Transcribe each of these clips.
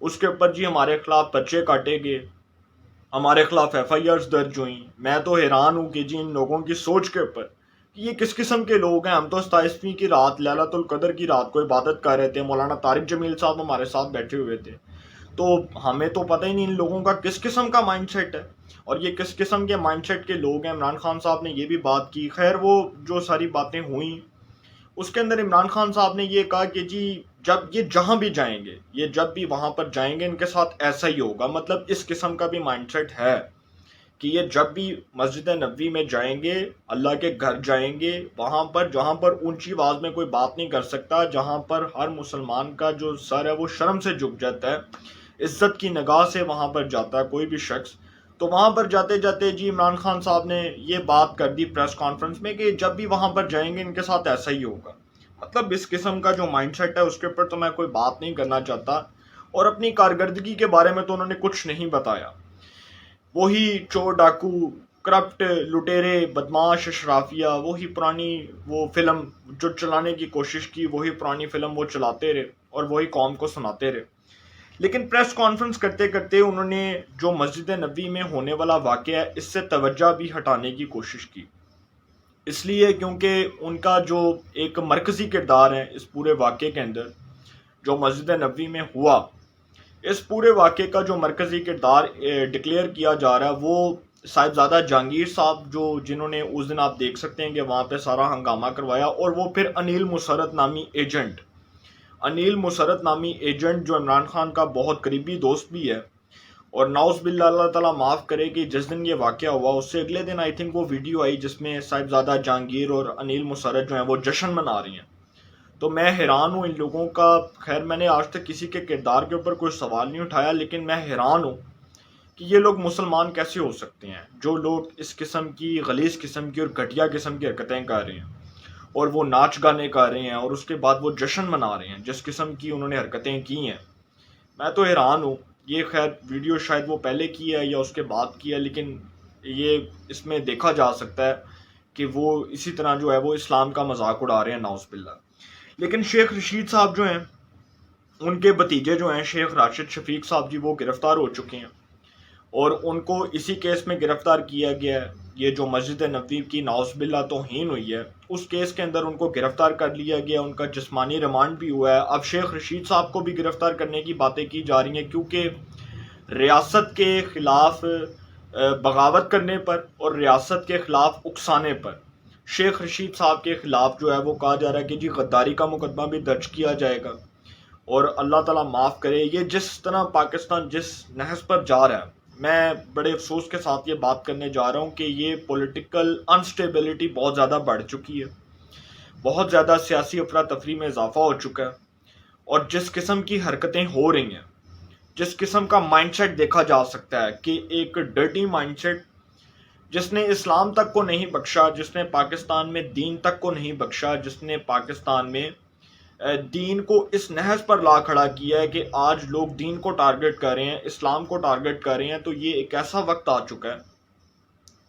اس کے اوپر جی ہمارے خلاف پرچے کاٹے گئے، ہمارے خلاف ایف آئی آرز درج ہوئیں۔ میں تو حیران ہوں کہ جی ان لوگوں کی سوچ کے اوپر کہ یہ کس قسم کے لوگ ہیں۔ ہم تو 27ویں کی رات، لیلۃ القدر کی رات کو عبادت کر رہے تھے، مولانا طارق جمیل صاحب ہمارے ساتھ بیٹھے ہوئے تھے، تو ہمیں تو پتہ ہی نہیں ان لوگوں کا کس قسم کا مائنڈ سیٹ ہے اور یہ کس قسم کے مائنڈ سیٹ کے لوگ ہیں۔ عمران خان صاحب نے یہ بھی بات کی، خیر وہ جو ساری باتیں ہوئیں اس کے اندر عمران خان صاحب نے یہ کہا کہ جی جب یہ جہاں بھی جائیں گے، یہ جب بھی وہاں پر جائیں گے ان کے ساتھ ایسا ہی ہوگا۔ مطلب اس قسم کا بھی مائنڈ سیٹ ہے کہ یہ جب بھی مسجد نبوی میں جائیں گے، اللہ کے گھر جائیں گے، وہاں پر جہاں پر اونچی آواز میں کوئی بات نہیں کر سکتا، جہاں پر ہر مسلمان کا جو سر ہے وہ شرم سے جھک جاتا ہے، عزت کی نگاہ سے وہاں پر جاتا ہے کوئی بھی شخص، تو وہاں پر جاتے جاتے جی عمران خان صاحب نے یہ بات کر دی پریس کانفرنس میں کہ جب بھی وہاں پر جائیں گے ان کے ساتھ ایسا ہی ہوگا۔ مطلب اس قسم کا جو مائنڈ سیٹ ہے اس کے اوپر تو میں کوئی بات نہیں کرنا چاہتا، اور اپنی کارکردگی کے بارے میں تو انہوں نے کچھ نہیں بتایا۔ وہی چور ڈاکو، کرپٹ، لٹیرے، بدماش اشرافیہ، وہی پرانی وہ فلم جو چلانے کی کوشش کی، وہی پرانی فلم وہ چلاتے رہے اور وہی قوم کو سناتے رہے۔ لیکن پریس کانفرنس کرتے کرتے انہوں نے جو مسجد نبوی میں ہونے والا واقعہ ہے اس سے توجہ بھی ہٹانے کی کوشش کی، اس لیے کیونکہ ان کا جو ایک مرکزی کردار ہے اس پورے واقعے کے اندر جو مسجد نبوی میں ہوا، اس پورے واقعے کا جو مرکزی کردار ڈکلیئر کیا جا رہا ہے وہ صاحبزادہ جہانگیر صاحب، جنہوں نے اس دن آپ دیکھ سکتے ہیں کہ وہاں پہ سارا ہنگامہ کروایا، اور وہ پھر انیل مسرت نامی ایجنٹ جو عمران خان کا بہت قریبی دوست بھی ہے، اور ناؤز باللہ اللہ تعالیٰ معاف کرے کہ جس دن یہ واقعہ ہوا اس سے اگلے دن آئی تھنک وہ ویڈیو آئی جس میں صاحبزادہ جہانگیر اور انیل مسرت جو ہیں وہ جشن منا رہی ہیں، تو میں حیران ہوں ان لوگوں کا۔ خیر میں نے آج تک کسی کے کردار کے اوپر کوئی سوال نہیں اٹھایا، لیکن میں حیران ہوں کہ یہ لوگ مسلمان کیسے ہو سکتے ہیں جو لوگ اس قسم کی غلیظ قسم کی اور گھٹیا قسم کی حرکتیں کر رہے ہیں، اور وہ ناچ گانے کر رہے ہیں، اور اس کے بعد وہ جشن منا رہے ہیں جس قسم کی انہوں نے حرکتیں کی ہیں۔ میں تو حیران ہوں۔ یہ خیر ویڈیو شاید وہ پہلے کی ہے یا اس کے بعد کی ہے، لیکن یہ اس میں دیکھا جا سکتا ہے کہ وہ اسی طرح جو ہے وہ اسلام کا مذاق اڑا رہے ہیں، ناؤز باللہ۔ لیکن شیخ رشید صاحب جو ہیں، ان کے بھتیجے جو ہیں شیخ راشد شفیق صاحب جی، وہ گرفتار ہو چکے ہیں، اور ان کو اسی کیس میں گرفتار کیا گیا ہے۔ یہ جو مسجد نبوی کی ناؤز باللہ توہین ہوئی ہے اس کیس کے اندر ان کو گرفتار کر لیا گیا، ان کا جسمانی ریمانڈ بھی ہوا ہے۔ اب شیخ رشید صاحب کو بھی گرفتار کرنے کی باتیں کی جا رہی ہیں، کیونکہ ریاست کے خلاف بغاوت کرنے پر اور ریاست کے خلاف اکسانے پر شیخ رشید صاحب کے خلاف جو ہے وہ کہا جا رہا ہے کہ جی غداری کا مقدمہ بھی درج کیا جائے گا، اور اللہ تعالیٰ معاف کرے یہ جس طرح پاکستان جس نہج پر جا رہا ہے، میں بڑے افسوس کے ساتھ یہ بات کرنے جا رہا ہوں کہ یہ پولیٹیکل انسٹیبلٹی بہت زیادہ بڑھ چکی ہے، بہت زیادہ سیاسی افراتفری میں اضافہ ہو چکا ہے، اور جس قسم کی حرکتیں ہو رہی ہیں، جس قسم کا مائنڈ سیٹ دیکھا جا سکتا ہے کہ ایک ڈرٹی مائنڈ سیٹ جس نے اسلام تک کو نہیں بخشا، جس نے پاکستان میں دین تک کو نہیں بخشا، جس نے پاکستان میں دین کو اس نہج پر لا کھڑا کیا ہے کہ آج لوگ دین کو ٹارگٹ کر رہے ہیں، اسلام کو ٹارگٹ کر رہے ہیں، تو یہ ایک ایسا وقت آ چکا ہے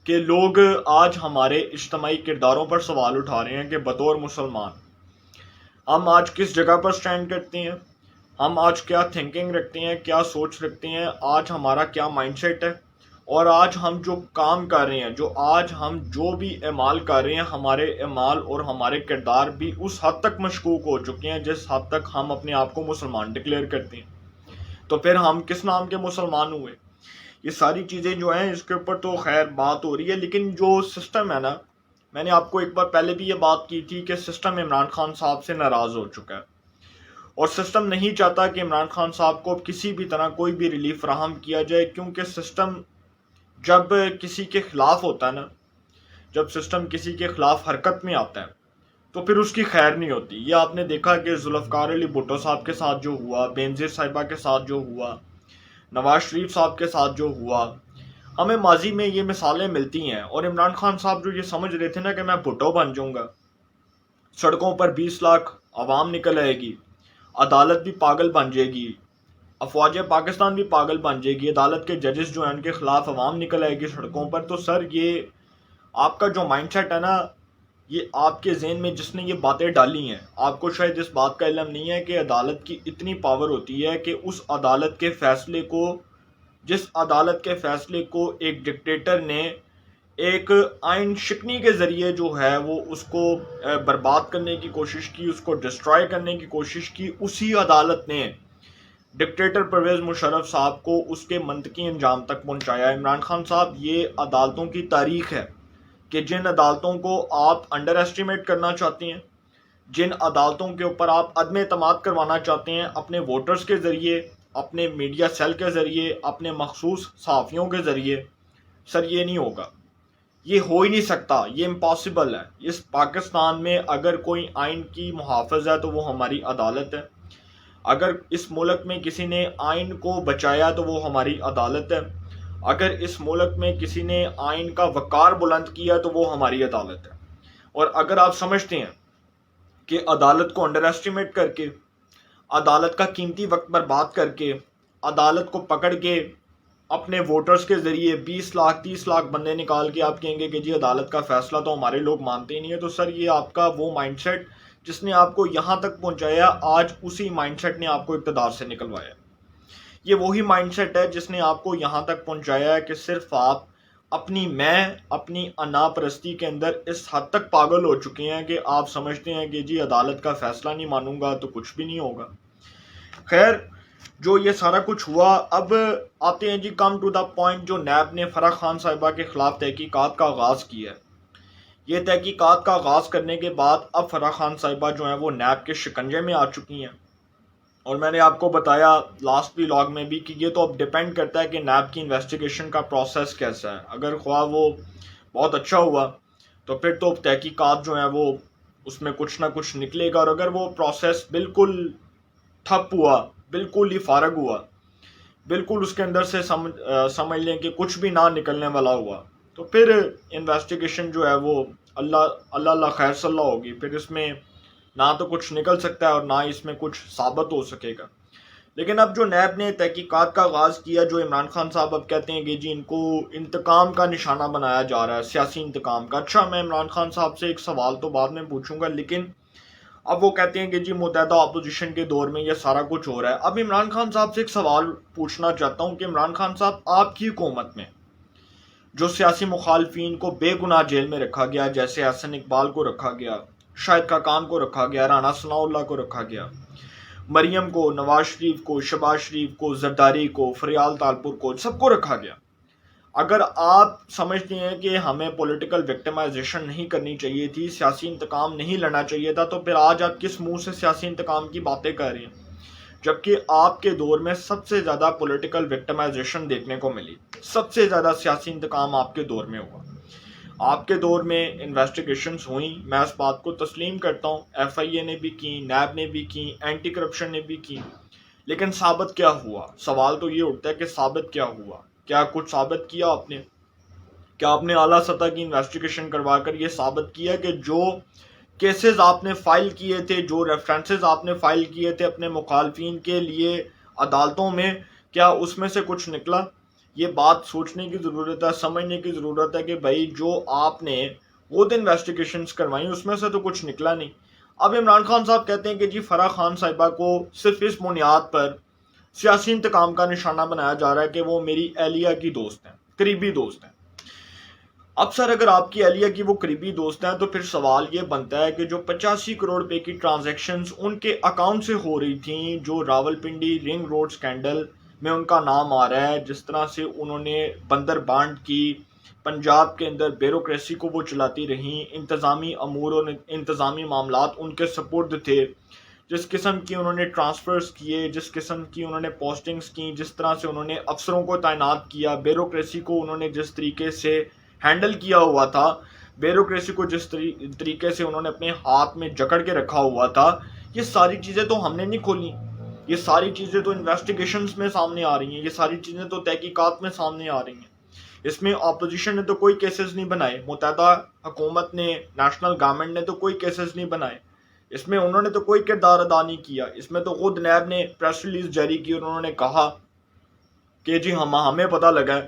کہ لوگ آج ہمارے اجتماعی کرداروں پر سوال اٹھا رہے ہیں کہ بطور مسلمان ہم آج کس جگہ پر سٹینڈ کرتے ہیں، ہم آج کیا تھنکنگ رکھتے ہیں، کیا سوچ رکھتے ہیں، آج ہمارا کیا مائنڈ سیٹ ہے، اور آج ہم جو کام کر رہے ہیں، آج ہم جو بھی اعمال کر رہے ہیں، ہمارے اعمال اور ہمارے کردار بھی اس حد تک مشکوک ہو چکے ہیں جس حد تک ہم اپنے آپ کو مسلمان ڈکلیئر کرتے ہیں، تو پھر ہم کس نام کے مسلمان ہوئے؟ یہ ساری چیزیں جو ہیں اس کے اوپر تو خیر بات ہو رہی ہے، لیکن جو سسٹم ہے نا، میں نے آپ کو ایک بار پہلے بھی یہ بات کی تھی کہ سسٹم عمران خان صاحب سے ناراض ہو چکا ہے، اور سسٹم نہیں چاہتا کہ عمران خان صاحب کو کسی بھی طرح کوئی بھی ریلیف فراہم کیا جائے، کیونکہ سسٹم جب کسی کے خلاف ہوتا ہے نا، جب سسٹم کسی کے خلاف حرکت میں آتا ہے تو پھر اس کی خیر نہیں ہوتی۔ یہ آپ نے دیکھا کہ ذوالفقار علی بھٹو صاحب کے ساتھ جو ہوا، بینظیر صاحبہ کے ساتھ جو ہوا، نواز شریف صاحب کے ساتھ جو ہوا، ہمیں ماضی میں یہ مثالیں ملتی ہیں، اور عمران خان صاحب جو یہ سمجھ رہے تھے نا کہ میں بھٹو بن جاؤں گا، سڑکوں پر 20 لاکھ عوام نکل آئے گی، عدالت بھی پاگل بن جائے گی، افواج پاکستان بھی پاگل بن جائے گی، عدالت کے ججز جو ہیں ان کے خلاف عوام نکل آئے گی سڑکوں پر، تو سر یہ آپ کا جو مائنڈ سیٹ ہے نا، یہ آپ کے ذہن میں جس نے یہ باتیں ڈالی ہیں، آپ کو شاید اس بات کا علم نہیں ہے کہ عدالت کی اتنی پاور ہوتی ہے کہ اس عدالت کے فیصلے کو، جس عدالت کے فیصلے کو ایک ڈکٹیٹر نے ایک آئین شکنی کے ذریعے جو ہے وہ اس کو برباد کرنے کی کوشش کی، اس کو ڈسٹرائے کرنے کی کوشش کی، اسی عدالت نے ڈکٹیٹر پرویز مشرف صاحب کو اس کے منطقی انجام تک پہنچایا۔ عمران خان صاحب، یہ عدالتوں کی تاریخ ہے کہ جن عدالتوں کو آپ انڈر ایسٹیمیٹ کرنا چاہتے ہیں، جن عدالتوں کے اوپر آپ عدم اعتماد کروانا چاہتے ہیں اپنے ووٹرز کے ذریعے، اپنے میڈیا سیل کے ذریعے، اپنے مخصوص صحافیوں کے ذریعے، سر یہ نہیں ہوگا، یہ ہو ہی نہیں سکتا، یہ امپاسبل ہے۔ اس پاکستان میں اگر کوئی آئین کی محافظ ہے تو وہ ہماری عدالت ہے، اگر اس ملک میں کسی نے آئین کو بچایا تو وہ ہماری عدالت ہے، اگر اس ملک میں کسی نے آئین کا وقار بلند کیا تو وہ ہماری عدالت ہے۔ اور اگر آپ سمجھتے ہیں کہ عدالت کو انڈر ایسٹیمیٹ کر کے، عدالت کا قیمتی وقت برباد کر کے، عدالت کو پکڑ کے اپنے ووٹرز کے ذریعے 20 لاکھ 30 لاکھ بندے نکال کے آپ کہیں گے کہ جی عدالت کا فیصلہ تو ہمارے لوگ مانتے ہی نہیں ہے، تو سر یہ آپ کا وہ مائنڈ سیٹ جس نے آپ کو یہاں تک پہنچایا، آج اسی مائنڈ سیٹ نے آپ کو اقتدار سے نکلوایا۔ یہ وہی مائنڈ سیٹ ہے جس نے آپ کو یہاں تک پہنچایا ہے کہ صرف آپ اپنی انا پرستی کے اندر اس حد تک پاگل ہو چکے ہیں کہ آپ سمجھتے ہیں کہ جی عدالت کا فیصلہ نہیں مانوں گا تو کچھ بھی نہیں ہوگا۔ خیر، جو یہ سارا کچھ ہوا، اب آتے ہیں جی کم ٹو دا پوائنٹ، جو نیب نے فرح خان صاحبہ کے خلاف تحقیقات کا آغاز کیا ہے۔ یہ تحقیقات کا آغاز کرنے کے بعد اب فرح خان صاحبہ جو ہیں وہ نیب کے شکنجے میں آ چکی ہیں، اور میں نے آپ کو بتایا لاسٹ ویلاگ میں بھی کہ یہ تو اب ڈیپینڈ کرتا ہے کہ نیب کی انویسٹیگیشن کا پروسیس کیسا ہے۔ اگر خواہ وہ بہت اچھا ہوا تو پھر تو تحقیقات جو ہیں وہ اس میں کچھ نہ کچھ نکلے گا، اور اگر وہ پروسیس بالکل ٹھپ ہوا، بالکل ہی فارغ ہوا، بالکل اس کے اندر سے سمجھ لیں کہ کچھ بھی نہ نکلنے والا ہوا، تو پھر انویسٹیگیشن جو ہے وہ اللہ خیر صلی اللہ ہوگی، پھر اس میں نہ تو کچھ نکل سکتا ہے اور نہ اس میں کچھ ثابت ہو سکے گا۔ لیکن اب جو نیب نے تحقیقات کا آغاز کیا، جو عمران خان صاحب اب کہتے ہیں کہ جی ان کو انتقام کا نشانہ بنایا جا رہا ہے، سیاسی انتقام کا۔ اچھا، میں عمران خان صاحب سے ایک سوال تو بعد میں پوچھوں گا، لیکن اب وہ کہتے ہیں کہ جی متحدہ اپوزیشن کے دور میں یہ سارا کچھ ہو رہا ہے۔ اب عمران خان صاحب سے ایک سوال پوچھنا چاہتا ہوں کہ عمران خان صاحب، آپ کی حکومت میں جو سیاسی مخالفین کو بے گناہ جیل میں رکھا گیا، جیسے احسن اقبال کو رکھا گیا، شاہد خاقان کو رکھا گیا، رانا ثناء اللہ کو رکھا گیا، مریم کو، نواز شریف کو، شہباز شریف کو، زرداری کو، فریال تالپور کو، سب کو رکھا گیا، اگر آپ سمجھتے ہیں کہ ہمیں پولیٹیکل وکٹمائزیشن نہیں کرنی چاہیے تھی، سیاسی انتقام نہیں لڑنا چاہیے تھا، تو پھر آج آپ کس منہ سے سیاسی انتقام کی باتیں کر رہے ہیں؟ جبکہ آپ کے دور میں سب سے زیادہ پولیٹیکل وکٹمائزیشن دیکھنے کو ملی، سب سے زیادہ سیاسی انتقام آپ کے دور میں ہوا۔ آپ کے دور میں انویسٹیگیشنز ہوئیں، میں اس بات کو تسلیم کرتا ہوں، ایف آئی اے نے بھی کی، نیب نے بھی کی، اینٹی کرپشن نے بھی کی، لیکن ثابت کیا ہوا؟ سوال تو یہ اٹھتا ہے کہ ثابت کیا ہوا؟ کیا کچھ ثابت کیا آپ نے؟ کیا آپ نے اعلیٰ سطح کی انویسٹیگیشن کروا کر یہ ثابت کیا کہ جو کیسز آپ نے فائل کیے تھے، جو ریفرنسز آپ نے فائل کیے تھے اپنے مخالفین کے لیے عدالتوں میں، کیا اس میں سے کچھ نکلا؟ یہ بات سوچنے کی ضرورت ہے، سمجھنے کی ضرورت ہے کہ بھائی جو آپ نے خود انویسٹیگیشنز کروائیں اس میں سے تو کچھ نکلا نہیں۔ اب عمران خان صاحب کہتے ہیں کہ جی فرح خان صاحبہ کو صرف اس بنیاد پر سیاسی انتقام کا نشانہ بنایا جا رہا ہے کہ وہ میری اہلیہ کی دوست ہیں، قریبی دوست ہیں۔ اب سر، اگر آپ کی اہلیہ کی وہ قریبی دوست ہیں تو پھر سوال یہ بنتا ہے کہ جو 85 کروڑ روپے کی ٹرانزیکشنز ان کے اکاؤنٹ سے ہو رہی تھیں، جو راولپنڈی رنگ روڈ سکینڈل میں ان کا نام آ رہا ہے، جس طرح سے انہوں نے بندر بانٹ کی، پنجاب کے اندر بیوروکریسی کو وہ چلاتی رہیں، انتظامی امور اور انتظامی معاملات ان کے سپرد تھے، جس قسم کی انہوں نے ٹرانسفرز کیے، جس قسم کی انہوں نے پوسٹنگز کی، جس طرح سے انہوں نے افسروں کو تعینات کیا، بیوروکریسی کو انہوں نے جس طریقے سے ہینڈل کیا ہوا تھا، بیوروکریسی کو جس طریقے سے انہوں نے اپنے ہاتھ میں جکڑ کے رکھا ہوا تھا، یہ ساری چیزیں تو ہم نے نہیں کھولی، یہ ساری چیزیں تو انویسٹیگیشنز میں سامنے آ رہی ہیں، یہ ساری چیزیں تو تحقیقات میں سامنے آ رہی ہیں۔ اس میں اپوزیشن نے تو کوئی کیسز نہیں بنائے، متحدہ حکومت نے، نیشنل گورنمنٹ نے تو کوئی کیسز نہیں بنائے، اس میں انہوں نے تو کوئی کردار ادا نہیں کیا۔ اس میں تو خود نیب نے پریس ریلیز جاری کی اور انہوں نے کہا کہ جی ہمیں پتہ لگا ہے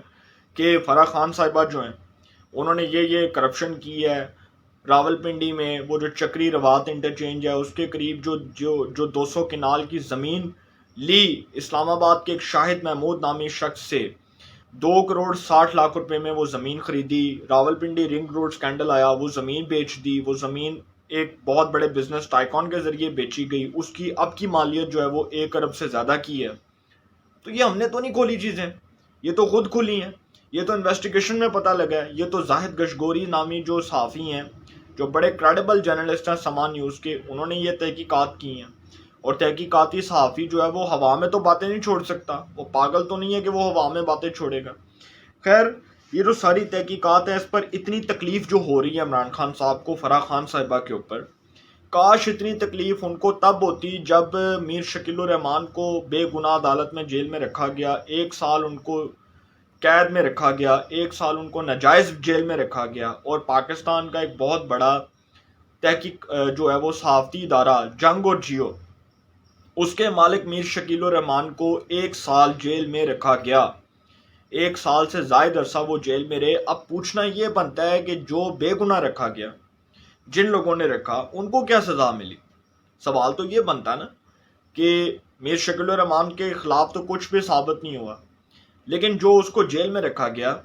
کہ فرح خان صاحبہ جو ہیں انہوں نے یہ کرپشن کی ہے، راولپنڈی میں وہ جو چکری روات انٹرچینج ہے اس کے قریب جو 200 کنال کی زمین لی اسلام آباد کے ایک شاہد محمود نامی شخص سے، 2 کروڑ 60 لاکھ روپے میں وہ زمین خریدی، راولپنڈی رنگ روڈ سکینڈل آیا، وہ زمین بیچ دی، وہ زمین ایک بہت بڑے بزنس ٹائکون کے ذریعے بیچی گئی، اس کی اب کی مالیت جو ہے وہ 1 ارب سے زیادہ کی ہے۔ تو یہ ہم نے تو نہیں کھولی چیزیں، یہ تو خود کھلی ہیں، یہ تو انویسٹیگیشن میں پتہ لگا ہے۔ یہ تو زاہد گشگوری نامی جو صحافی ہیں، جو بڑے کریڈیبل جرنلسٹ ہیں سما نیوز کے، انہوں نے یہ تحقیقات کی ہیں۔ اور تحقیقاتی صحافی جو ہے وہ ہوا میں تو باتیں نہیں چھوڑ سکتا، وہ پاگل تو نہیں ہے کہ وہ ہوا میں باتیں چھوڑے گا۔ خیر، یہ جو ساری تحقیقات ہیں اس پر اتنی تکلیف جو ہو رہی ہے عمران خان صاحب کو، فرح خان صاحبہ کے اوپر، کاش اتنی تکلیف ان کو تب ہوتی جب میر شکیل الرحمان کو بے گناہ عدالت میں جیل میں رکھا گیا، 1 سال ان کو قید میں رکھا گیا، 1 سال ان کو ناجائز جیل میں رکھا گیا، اور پاکستان کا ایک بہت بڑا تحقیق جو ہے وہ صحافتی ادارہ جنگ اور جیو، اس کے مالک میر شکیل الرحمان کو 1 سال جیل میں رکھا گیا، 1 سال سے زائد عرصہ وہ جیل میں رہے۔ اب پوچھنا یہ بنتا ہے کہ جو بے گناہ رکھا گیا، جن لوگوں نے رکھا ان کو کیا سزا ملی؟ سوال تو یہ بنتا نا کہ میر شکیل الرحمان کے خلاف تو کچھ بھی ثابت نہیں ہوا، لیکن جو اس کو جیل میں رکھا گیا،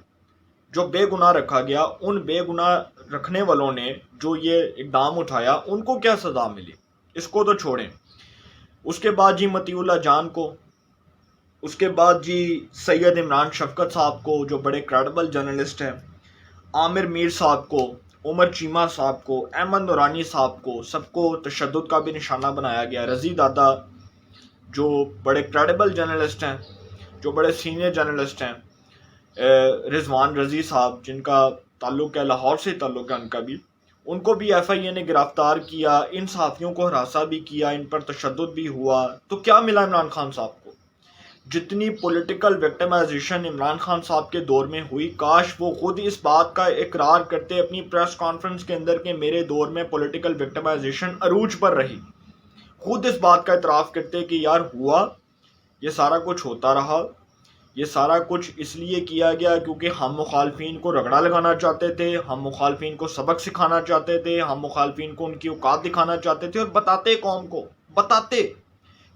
جو بے گناہ رکھا گیا، ان بے گناہ رکھنے والوں نے جو یہ اقدام اٹھایا ان کو کیا سزا ملی؟ اس کو تو چھوڑیں۔ اس کے بعد جی مطیع اللہ جان کو، اس کے بعد جی سید عمران شفقت صاحب کو جو بڑے کریڈیبل جرنلسٹ ہیں، عامر میر صاحب کو، عمر چیمہ صاحب کو، احمد نورانی صاحب کو، سب کو تشدد کا بھی نشانہ بنایا گیا۔ رضی دادا جو بڑے کریڈیبل جرنلسٹ ہیں، جو بڑے سینئر جرنلسٹ ہیں، رضوان رضی صاحب جن کا تعلق ہے لاہور سے، تعلق ہے ان کا بھی، ان کو بھی ایف آئی اے نے گرفتار کیا، ان صحافیوں کو ہراساں بھی کیا، ان پر تشدد بھی ہوا۔ تو کیا ملا عمران خان صاحب کو؟ جتنی پولیٹیکل وکٹمائزیشن عمران خان صاحب کے دور میں ہوئی، کاش وہ خود اس بات کا اقرار کرتے اپنی پریس کانفرنس کے اندر کہ میرے دور میں پولیٹیکل وکٹمائزیشن عروج پر رہی، خود اس بات کا اعتراف کرتے کہ یار ہوا، یہ سارا کچھ ہوتا رہا، یہ سارا کچھ اس لیے کیا گیا کیونکہ ہم مخالفین کو رگڑا لگانا چاہتے تھے، ہم مخالفین کو سبق سکھانا چاہتے تھے، ہم مخالفین کو ان کی اوقات دکھانا چاہتے تھے، اور بتاتے قوم کو، بتاتے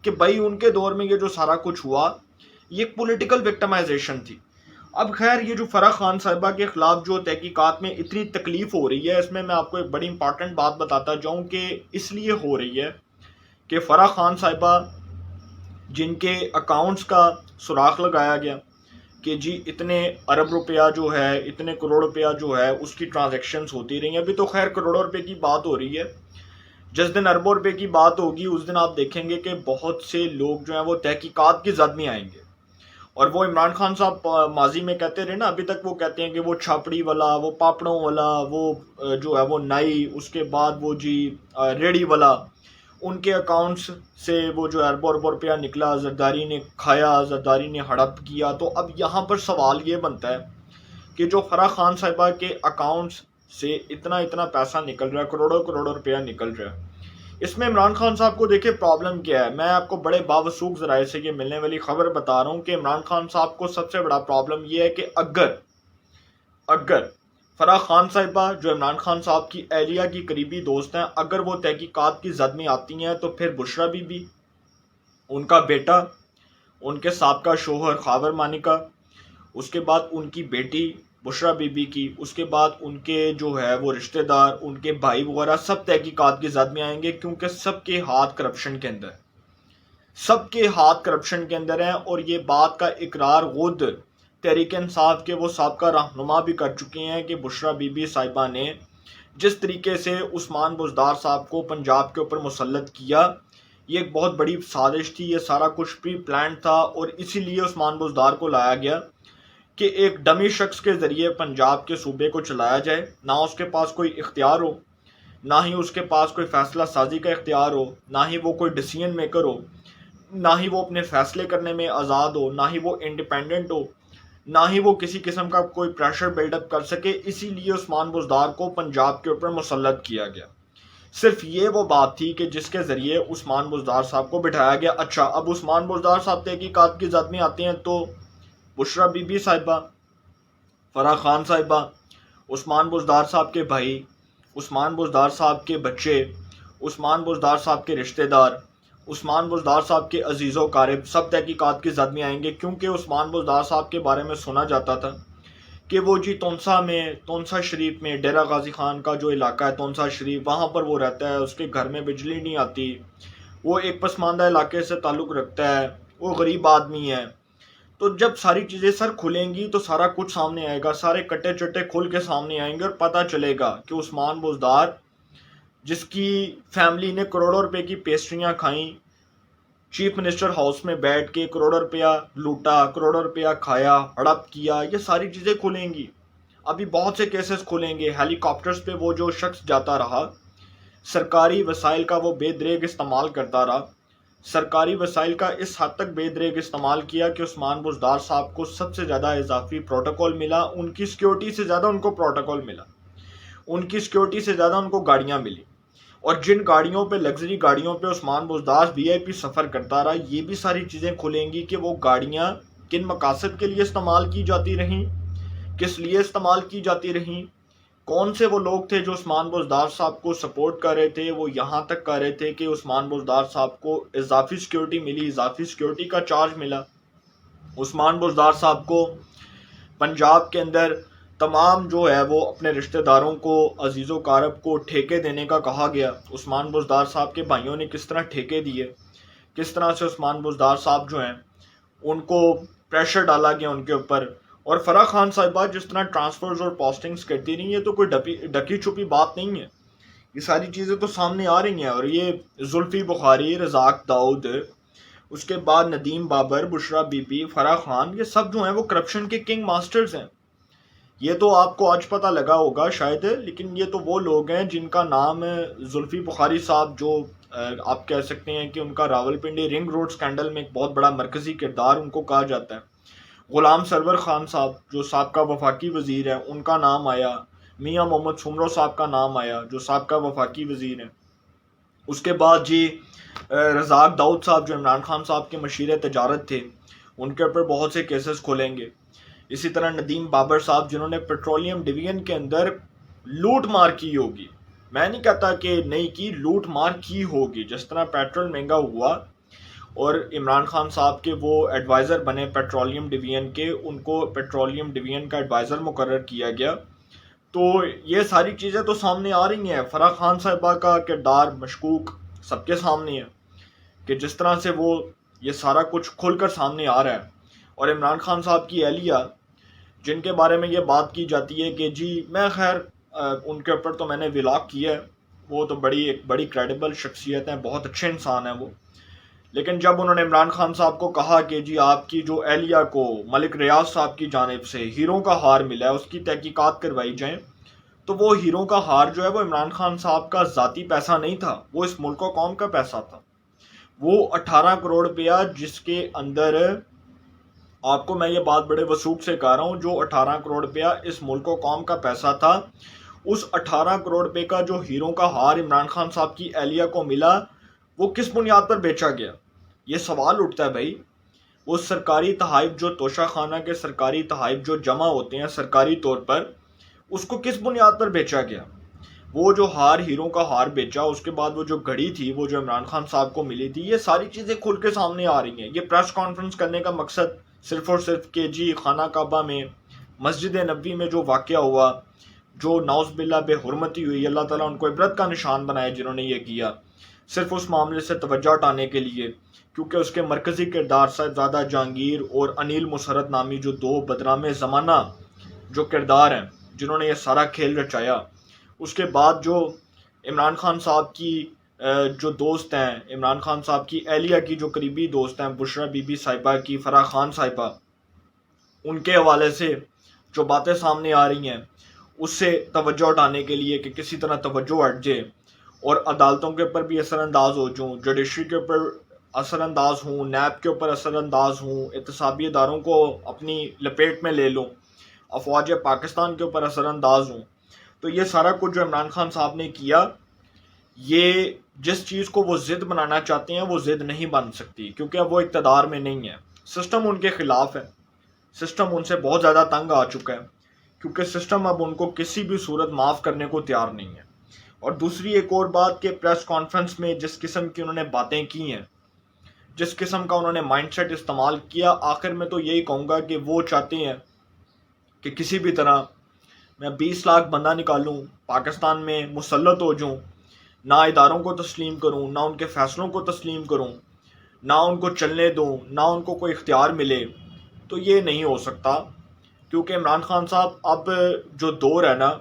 کہ بھائی ان کے دور میں یہ جو سارا کچھ ہوا یہ ایک پولیٹیکل وکٹمائزیشن تھی۔ اب خیر، یہ جو فرح خان صاحبہ کے خلاف جو تحقیقات میں اتنی تکلیف ہو رہی ہے، اس میں آپ کو ایک بڑی امپارٹنٹ بات بتاتا جاؤں کہ اس لیے ہو رہی ہے کہ فرح خان صاحبہ جن کے اکاؤنٹس کا سراغ لگایا گیا کہ جی اتنے ارب روپیہ جو ہے، اتنے کروڑ روپیہ جو ہے اس کی ٹرانزیکشنز ہوتی رہی ہیں۔ ابھی تو خیر کروڑوں روپے کی بات ہو رہی ہے، جس دن اربوں روپے کی بات ہوگی اس دن آپ دیکھیں گے کہ بہت سے لوگ جو ہیں وہ تحقیقات کی زد میں آئیں گے۔ اور وہ عمران خان صاحب ماضی میں کہتے رہے نا، ابھی تک وہ کہتے ہیں کہ وہ چھاپڑی والا، وہ پاپڑوں والا، وہ جو ہے وہ نائی، اس کے بعد وہ جی ریڑی والا، ان کے اکاؤنٹس سے وہ جو اربوں روپیہ نکلا، زرداری نے کھایا، زرداری نے ہڑپ کیا۔ تو اب یہاں پر سوال یہ بنتا ہے کہ جو فرح خان صاحبہ کے اکاؤنٹس سے اتنا پیسہ نکل رہا ہے، کروڑوں روپیہ نکل رہا ہے، اس میں عمران خان صاحب کو دیکھیں پرابلم کیا ہے۔ میں آپ کو بڑے باوثوق ذرائع سے یہ ملنے والی خبر بتا رہا ہوں کہ عمران خان صاحب کو سب سے بڑا پرابلم یہ ہے کہ اگر فرح خان صاحبہ جو عمران خان صاحب کی اہلیہ کی قریبی دوست ہیں، اگر وہ تحقیقات کی زد میں آتی ہیں، تو پھر بشرا بی بی، ان کا بیٹا، ان کے سابقہ شوہر خاور مانیکا، اس کے بعد ان کی بیٹی بشرا بی بی کی، اس کے بعد ان کے جو ہے وہ رشتہ دار، ان کے بھائی وغیرہ، سب تحقیقات کی زد میں آئیں گے، کیونکہ سب کے ہاتھ کرپشن کے اندر ہیں۔ اور یہ بات کا اقرار خود تحریک انصاف کے وہ سابقہ رہنما بھی کر چکے ہیں کہ بشرا بی بی صاحبہ نے جس طریقے سے عثمان بزدار صاحب کو پنجاب کے اوپر مسلط کیا، یہ ایک بہت بڑی سازش تھی، یہ سارا کچھ پری پلانڈ تھا، اور اسی لیے عثمان بزدار کو لایا گیا کہ ایک ڈمی شخص کے ذریعے پنجاب کے صوبے کو چلایا جائے، نہ اس کے پاس کوئی اختیار ہو، نہ ہی اس کے پاس کوئی فیصلہ سازی کا اختیار ہو، نہ ہی وہ کوئی ڈیسیژن میکر ہو، نہ ہی وہ اپنے فیصلے کرنے میں آزاد ہو، نہ ہی وہ انڈیپینڈنٹ ہو، نہ ہی وہ کسی قسم کا کوئی پریشر بلڈ اپ کر سکے۔ اسی لیے عثمان بزدار کو پنجاب کے اوپر مسلط کیا گیا۔ صرف یہ وہ بات تھی کہ جس کے ذریعے عثمان بزدار صاحب کو بٹھایا گیا۔ اچھا، اب عثمان بزدار صاحب تحقیقات کی زد میں آتے ہیں تو بشرا بی بی صاحبہ، فرح خان صاحبہ، عثمان بزدار صاحب کے بھائی، عثمان بزدار صاحب کے بچے، عثمان بزدار صاحب کے رشتہ دار، عثمان بزدار صاحب کے عزیز و قارب سب تحقیقات کی زد میں آئیں گے، کیونکہ عثمان بزدار صاحب کے بارے میں سنا جاتا تھا کہ وہ جی تونسا شریف میں ڈیرہ غازی خان کا جو علاقہ ہے تونسا شریف، وہاں پر وہ رہتا ہے، اس کے گھر میں بجلی نہیں آتی، وہ ایک پسماندہ علاقے سے تعلق رکھتا ہے، وہ غریب آدمی ہے۔ تو جب ساری چیزیں سر کھلیں گی تو سارا کچھ سامنے آئے گا، سارے کٹے چٹے کھل کے سامنے آئیں گے اور پتہ چلے گا کہ عثمان بزدار جس کی فیملی نے کروڑوں روپے کی پیسٹریاں کھائیں، چیف منسٹر ہاؤس میں بیٹھ کے کروڑوں روپیہ لوٹا، کروڑوں روپیہ کھایا، ہڑپ کیا، یہ ساری چیزیں کھلیں گی۔ ابھی بہت سے کیسز کھلیں گے، ہیلی کاپٹرز پہ وہ جو شخص جاتا رہا، سرکاری وسائل کا وہ بے دریغ استعمال کرتا رہا، سرکاری وسائل کا اس حد تک بے دریغ استعمال کیا کہ عثمان بزدار صاحب کو سب سے زیادہ اضافی پروٹوکول ملا، ان کی سیکیورٹی سے زیادہ ان کو پروٹوکول ملا، ان کی سیکیورٹی سے زیادہ ان کو گاڑیاں ملی، اور جن گاڑیوں پہ لگژری گاڑیوں پہ عثمان بزدار وی آئی پی سفر کرتا رہا، یہ بھی ساری چیزیں کھلیں گی کہ وہ گاڑیاں کن مقاصد کے لیے استعمال کی جاتی رہیں، کس لیے استعمال کی جاتی رہیں، کون سے وہ لوگ تھے جو عثمان بزدار صاحب کو سپورٹ کر رہے تھے، وہ یہاں تک کر رہے تھے کہ عثمان بزدار صاحب کو اضافی سیکیورٹی ملی، اضافی سیکیورٹی کا چارج ملا۔ عثمان بزدار صاحب کو پنجاب کے اندر تمام جو ہے وہ اپنے رشتہ داروں کو، عزیز و قارب کو ٹھیکے دینے کا کہا گیا۔ عثمان بزدار صاحب کے بھائیوں نے کس طرح ٹھیکے دیے، کس طرح سے عثمان بزدار صاحب جو ہیں ان کو پریشر ڈالا گیا ان کے اوپر، اور فرح خان صاحبہ جس طرح ٹرانسفرز اور پوسٹنگز کرتی رہی، یہ تو کوئی ڈکی چھپی بات نہیں ہے، یہ ساری چیزیں تو سامنے آ رہی ہیں۔ اور یہ زلفی بخاری، رزاق داؤد، اس کے بعد ندیم بابر، بشرا بی بی، فرح خان، یہ سب جو ہیں وہ کرپشن کے کنگ ماسٹرز ہیں۔ یہ تو آپ کو آج پتہ لگا ہوگا شاید، لیکن یہ تو وہ لوگ ہیں جن کا نام زلفی بخاری صاحب، جو آپ کہہ سکتے ہیں کہ ان کا راولپنڈی رنگ روڈ سکینڈل میں ایک بہت بڑا مرکزی کردار ان کو کہا جاتا ہے۔ غلام سرور خان صاحب جو سابقہ وفاقی وزیر ہیں، ان کا نام آیا، میاں محمد سمرو صاحب کا نام آیا جو سابقہ وفاقی وزیر ہیں۔ اس کے بعد جی رزاق داؤد صاحب جو عمران خان صاحب کے مشیر تجارت تھے، ان کے اوپر بہت سے کیسز کھولیں گے۔ اسی طرح ندیم بابر صاحب جنہوں نے پیٹرولیم ڈویژن کے اندر لوٹ مار کی ہوگی، میں نہیں کہتا کہ نہیں کی، لوٹ مار کی ہوگی، جس طرح پیٹرول مہنگا ہوا اور عمران خان صاحب کے وہ ایڈوائزر بنے پیٹرولیم ڈویژن کے، ان کو پیٹرولیم ڈویژن کا ایڈوائزر مقرر کیا گیا۔ تو یہ ساری چیزیں تو سامنے آ رہی ہیں۔ فرح خان صاحبہ کا کردار مشکوک سب کے سامنے ہے کہ جس طرح سے وہ یہ سارا کچھ کھل کر سامنے آ رہا ہے، اور عمران خان صاحب کی اہلیہ جن کے بارے میں یہ بات کی جاتی ہے کہ جی میں خیر ان کے اوپر تو میں نے ولاگ کیا ہے، وہ تو ایک بڑی کریڈیبل شخصیت ہیں، بہت اچھے انسان ہیں وہ، لیکن جب انہوں نے عمران خان صاحب کو کہا کہ جی آپ کی جو اہلیہ کو ملک ریاض صاحب کی جانب سے ہیروں کا ہار ملا ہے، اس کی تحقیقات کروائی جائیں، تو وہ ہیروں کا ہار جو ہے وہ عمران خان صاحب کا ذاتی پیسہ نہیں تھا، وہ اس ملک و قوم کا پیسہ تھا۔ وہ 18 کروڑ روپیہ جس کے اندر آپ کو میں یہ بات بڑے وثوق سے کہہ رہا ہوں، جو 18 کروڑ روپیہ اس ملک و قوم کا پیسہ تھا، اس 18 کروڑ روپے کا جو ہیروں کا ہار عمران خان صاحب کی اہلیہ کو ملا، وہ کس بنیاد پر بیچا گیا؟ یہ سوال اٹھتا ہے بھائی۔ وہ سرکاری تحائف جو توشہ خانہ کے سرکاری تحائف جو جمع ہوتے ہیں سرکاری طور پر، اس کو کس بنیاد پر بیچا گیا؟ وہ جو ہار ہیروں کا ہار بیچا، اس کے بعد وہ جو گھڑی تھی وہ جو عمران خان صاحب کو ملی تھی، یہ ساری چیزیں کھل کے سامنے آ رہی ہیں۔ یہ پریس کانفرنس کرنے کا مقصد صرف اور صرف کہ جی خانہ کعبہ میں، مسجد نبوی میں جو واقعہ ہوا، جو نعوذ باللہ بے حرمتی ہوئی، اللہ تعالیٰ ان کو عبرت کا نشان بنائے جنہوں نے یہ کیا، صرف اس معاملے سے توجہ ہٹانے کے لیے، کیونکہ اس کے مرکزی کردار صاحبزادہ جہانگیر اور انیل مسرت نامی جو دو بدنام زمانہ جو کردار ہیں جنہوں نے یہ سارا کھیل رچایا۔ اس کے بعد جو عمران خان صاحب کی جو دوست ہیں، عمران خان صاحب کی اہلیہ کی جو قریبی دوست ہیں، بشرا بی بی صاحبہ کی، فرح خان صاحبہ، ان کے حوالے سے جو باتیں سامنے آ رہی ہیں، اس سے توجہ ہٹانے کے لیے کہ کسی طرح توجہ ہٹ جائے اور عدالتوں کے اوپر بھی اثر انداز ہو جاؤں، جوڈیشری کے اوپر اثر انداز ہوں، نیب کے اوپر اثر انداز ہوں، احتسابی اداروں کو اپنی لپیٹ میں لے لوں، افواج پاکستان کے اوپر اثر انداز ہوں، تو یہ سارا کچھ جو عمران خان صاحب نے کیا، یہ جس چیز کو وہ ضد بنانا چاہتے ہیں وہ ضد نہیں بن سکتی، کیونکہ اب وہ اقتدار میں نہیں ہے، سسٹم ان کے خلاف ہے، سسٹم ان سے بہت زیادہ تنگ آ چکا ہے، کیونکہ سسٹم اب ان کو کسی بھی صورت معاف کرنے کو تیار نہیں ہے۔ اور دوسری ایک اور بات کہ پریس کانفرنس میں جس قسم کی انہوں نے باتیں کی ہیں، جس قسم کا انہوں نے مائنڈ سیٹ استعمال کیا، آخر میں تو یہی کہوں گا کہ وہ چاہتے ہیں کہ کسی بھی طرح میں 20 لاکھ بندہ نکالوں، پاکستان میں مسلط ہو جاؤں، نہ اداروں کو تسلیم کروں، نہ ان کے فیصلوں کو تسلیم کروں، نہ ان کو چلنے دوں، نہ ان کو کوئی اختیار ملے. تو یہ نہیں ہو سکتا، کیونکہ عمران خان صاحب اب جو دور ہے نا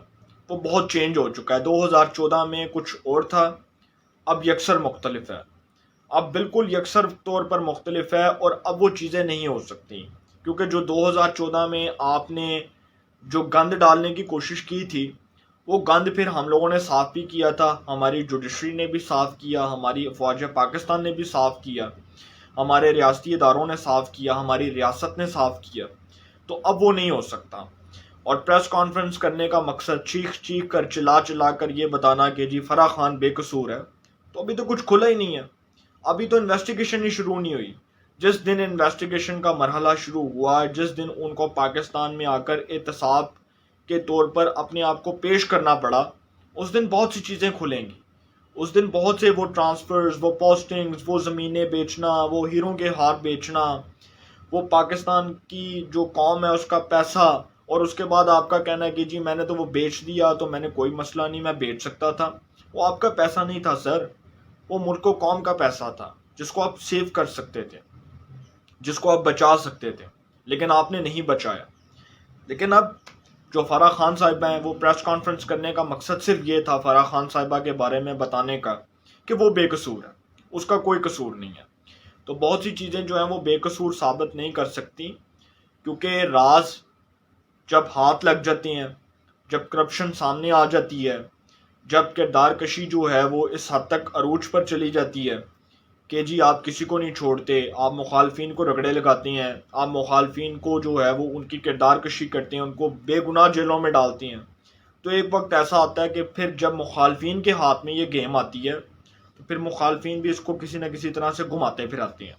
وہ بہت چینج ہو چکا ہے. 2014 میں کچھ اور تھا، اب یکسر مختلف ہے، اب بالکل یکسر طور پر مختلف ہے، اور اب وہ چیزیں نہیں ہو سکتی. کیونکہ جو 2014 میں آپ نے جو گند ڈالنے کی کوشش کی تھی، وہ گند پھر ہم لوگوں نے صاف بھی کیا تھا، ہماری جوڈیشری نے بھی صاف کیا، ہماری افواج پاکستان نے بھی صاف کیا، ہمارے ریاستی اداروں نے صاف کیا، ہماری ریاست نے صاف کیا. تو اب وہ نہیں ہو سکتا. اور پریس کانفرنس کرنے کا مقصد چیخ چیخ کر، چلا چلا کر یہ بتانا کہ جی فرح خان بے قصور ہے، تو ابھی تو کچھ کھلا ہی نہیں ہے، ابھی تو انویسٹیگیشن ہی شروع نہیں ہوئی. جس دن انویسٹیگیشن کا مرحلہ شروع ہوا، جس دن ان کو پاکستان میں آ کر احتساب کے طور پر اپنے آپ کو پیش کرنا پڑا، اس دن بہت سی چیزیں کھلیں گی. اس دن بہت سے وہ ٹرانسفرز، وہ پوسٹنگز، وہ زمینیں بیچنا، وہ ہیروں کے ہار بیچنا، وہ پاکستان کی جو قوم ہے اس کا پیسہ، اور اس کے بعد آپ کا کہنا ہے کہ جی میں نے تو وہ بیچ دیا تو میں نے کوئی مسئلہ نہیں، میں بیچ سکتا تھا. وہ آپ کا پیسہ نہیں تھا سر، وہ ملک و قوم کا پیسہ تھا، جس کو آپ سیو کر سکتے تھے، جس کو آپ بچا سکتے تھے، لیکن آپ نے نہیں بچایا. لیکن اب جو فرح خان صاحبہ ہیں، وہ پریس کانفرنس کرنے کا مقصد صرف یہ تھا فرح خان صاحبہ کے بارے میں بتانے کا کہ وہ بے قصور ہے، اس کا کوئی قصور نہیں ہے. تو بہت سی چیزیں جو ہیں وہ بے قصور ثابت نہیں کر سکتی، کیونکہ راز جب ہاتھ لگ جاتے ہیں، جب کرپشن سامنے آ جاتی ہے، جب کردار کشی جو ہے وہ اس حد تک عروج پر چلی جاتی ہے کہ جی آپ کسی کو نہیں چھوڑتے، آپ مخالفین کو رگڑے لگاتے ہیں، آپ مخالفین کو جو ہے وہ ان کی کردار کشی کرتے ہیں، ان کو بے گناہ جیلوں میں ڈالتے ہیں. تو ایک وقت ایسا آتا ہے کہ پھر جب مخالفین کے ہاتھ میں یہ گیم آتی ہے تو پھر مخالفین بھی اس کو کسی نہ کسی طرح سے گھماتے پھراتے ہیں،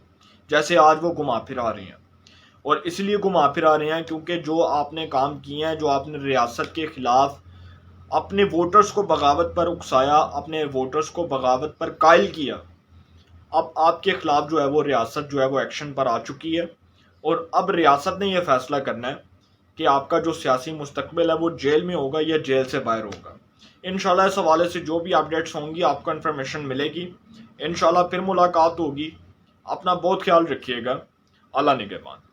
جیسے آج وہ گھما پھرا رہے ہیں. اور اس لیے گھما پھرا رہے ہیں کیونکہ جو آپ نے کام کیے ہیں، جو آپ نے ریاست کے خلاف اپنے ووٹرز کو بغاوت پر اکسایا، اپنے ووٹرز کو بغاوت پر قائل کیا، اب آپ کے خلاف جو ہے وہ ریاست جو ہے وہ ایکشن پر آ چکی ہے. اور اب ریاست نے یہ فیصلہ کرنا ہے کہ آپ کا جو سیاسی مستقبل ہے وہ جیل میں ہوگا یا جیل سے باہر ہوگا. انشاءاللہ اس حوالے سے جو بھی اپڈیٹس ہوں گی آپ کو انفارمیشن ملے گی. انشاءاللہ پھر ملاقات ہوگی. اپنا بہت خیال رکھیے گا. اللہ نگہبان.